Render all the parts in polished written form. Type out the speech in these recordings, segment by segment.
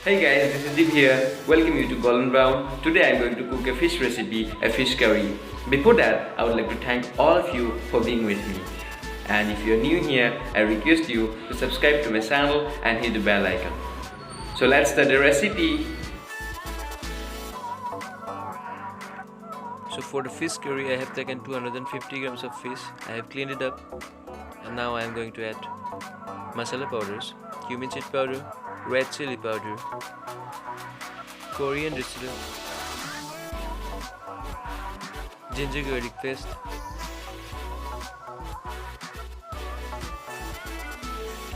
Hey guys, this is Deep here. Welcome you to Golden Brown. Today I'm going to cook a fish recipe, a fish curry. Before that, I would like to thank all of you for being with me. And if you're new here, I request you to subscribe to my channel and hit the bell icon. So let's start the recipe. So for the fish curry, I have taken 250 grams of fish. I have cleaned it up. And now I am going to add masala powders, cumin seed powder, red chili powder, coriander seed, ginger garlic paste,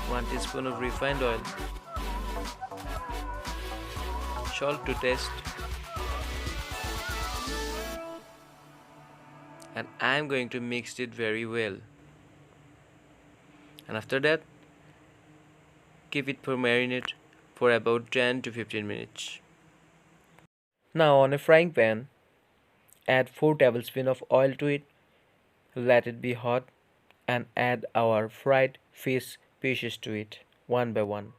one teaspoon of refined oil, salt to taste, and I am going to mix it very well. And after that, keep it for marinate for about 10 to 15 minutes. Now on a frying pan, add 4 tablespoons of oil to it, let it be hot, and add our fried fish pieces to it one by one.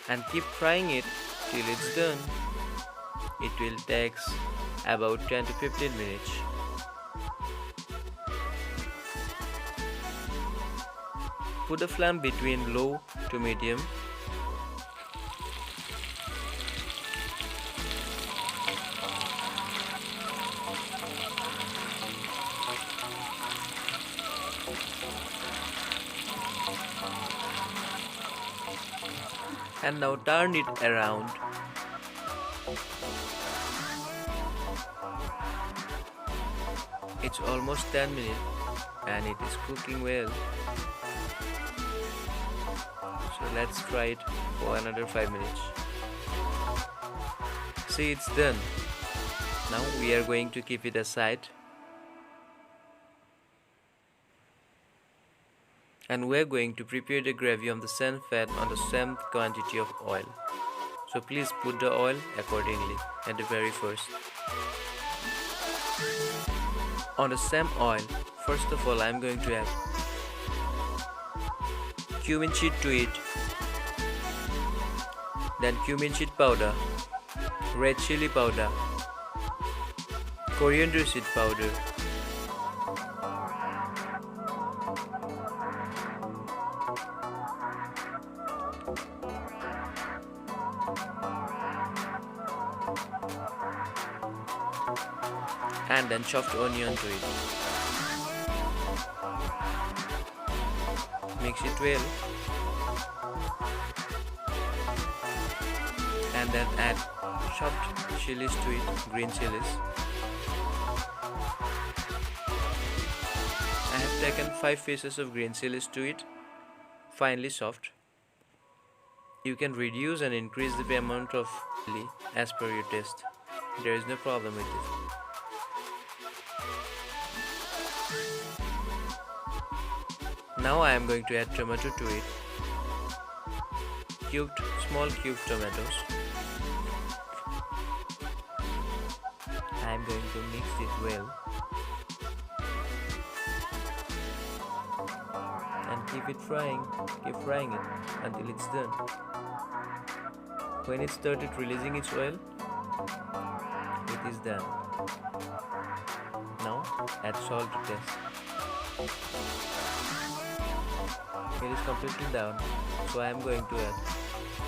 And keep frying it till it's done. It will take about 10 to 15 minutes. Put the flame between low to medium. And now turn it around. It's almost 10 minutes and it is cooking well. So let's fry it for another 5 minutes. See, it's done. Now we are going to keep it aside. And we are going to prepare the gravy on the same fat on the same quantity of oil. So please put the oil accordingly at the very first. On the same oil, first of all I am going to add cumin seed to it, then cumin seed powder, red chili powder, coriander seed powder, and then chopped onion to it. Mix it well and then add chopped chilies to it, green chilies. I have taken 5 pieces of green chilies to it, finely chopped. You can reduce and increase the amount of chili as per your taste. There is no problem with it. Now I am going to add tomato to it. Small cubed tomatoes. I am going to mix it well. And keep frying it until it's done. When it started releasing its oil, it is done. Now add salt to taste. It is completely done, so I am going to add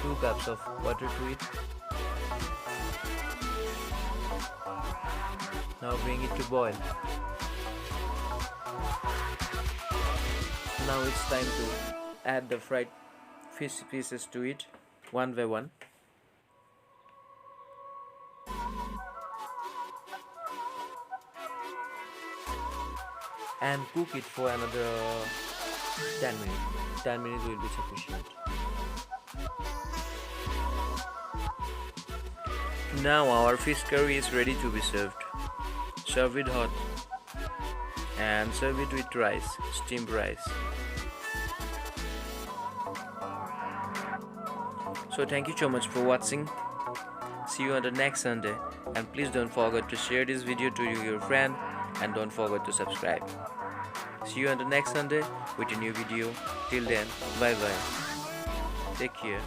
2 cups of water to it. Now bring it to boil. Now it's time to add the fried fish pieces to it one by one. And cook it for another 10 minutes. 10 minutes will be sufficient. Now our fish curry is ready to be served. Serve it hot and serve it with rice, steamed rice. So thank you so much for watching. See you on the next Sunday, and please don't forget to share this video to your friend and don't forget to subscribe. See you on the next Sunday with a new video. Till then, bye bye. Take care.